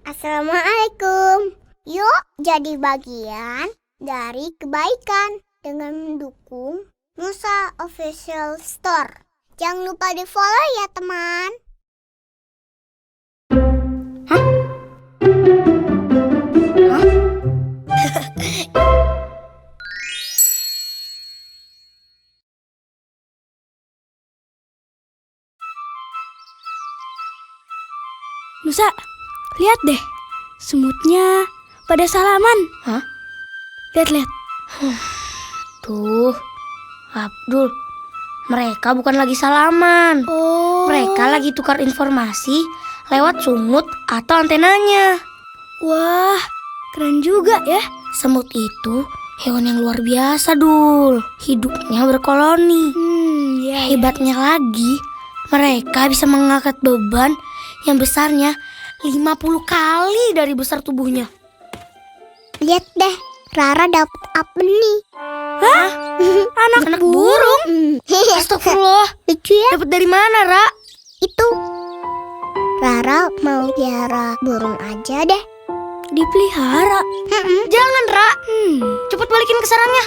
Assalamualaikum. Yuk jadi bagian dari kebaikan dengan mendukung Nusa Official Store. Jangan lupa di follow ya teman. Hah? Nusa, lihat deh. Semutnya pada salaman. Hah? Lihat. Tuh, Abdul, mereka bukan lagi salaman. Oh. Mereka lagi tukar informasi lewat sumut atau antenanya. Wah, keren juga ya. Semut itu hewan yang luar biasa, Dul. Hidupnya berkoloni. Ya. Hebatnya lagi, mereka bisa mengangkat beban yang besarnya 50 kali dari besar tubuhnya. Lihat deh, Rara dapat apa nih? Hah? Anak burung? Astagfirullah. Lucu ya? Dapat dari mana, Ra? Itu Rara mau pelihara burung aja deh. Dipelihara. Jangan, Ra. Cepet balikin ke sarangnya.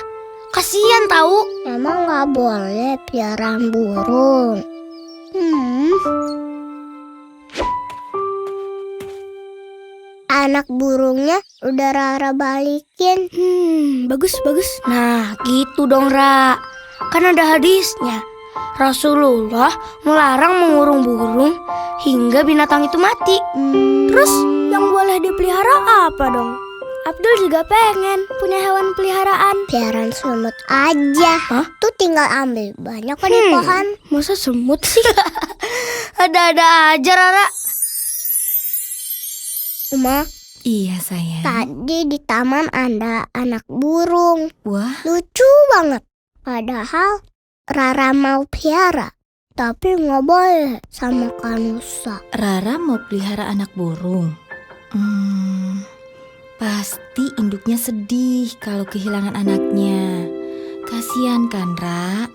Kasian tahu. Emang nggak boleh peliharaan burung? Anak burungnya udah Rara balikin. Bagus. Nah, gitu dong, Ra. Kan ada hadisnya. Rasulullah melarang mengurung burung hingga binatang itu mati. Terus yang boleh dipelihara apa dong? Abdul juga pengen punya hewan peliharaan. Peliharaan semut aja. Hah? Tuh tinggal ambil banyak kok di pohon. Masa semut sih? Ada-ada aja, Rara. Uma, Iya sayang. tadi di taman ada anak burung. Wah, Lucu banget. Padahal Rara mau pelihara, tapi nggak boleh sama Kanusa. Rara mau pelihara anak burung. Pasti induknya sedih kalau kehilangan anaknya. Kasian kan, Ra?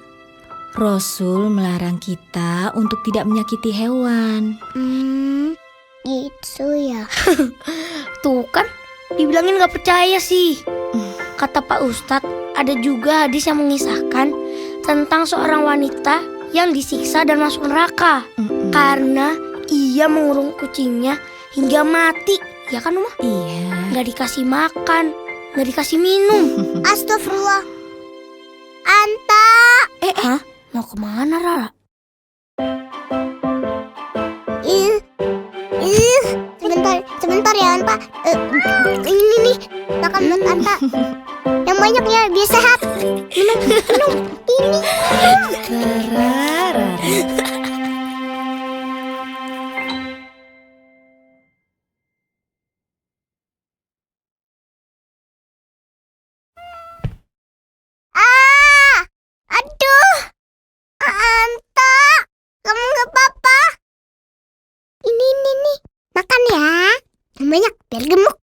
Rasul melarang kita untuk tidak menyakiti hewan. Gitu ya. Tuh kan, dibilangin gak percaya sih. Kata Pak Ustadz, ada juga hadis yang mengisahkan tentang seorang wanita yang disiksa dan masuk neraka karena ia mengurung kucingnya hingga mati. Ya kan, Uma? Iya. Gak dikasih makan, gak dikasih minum. Astagfirullah. Anta. Hah? Mau kemana, Rara? Sebentar ya Anta. Ini nih makan buat Anta. Yang banyak ya biar sehat. Minum. Ini. Rara. Aduh. Anta. Kamu nggak apa-apa? Ini nih. Makan ya. Yang banyak biar gemuk.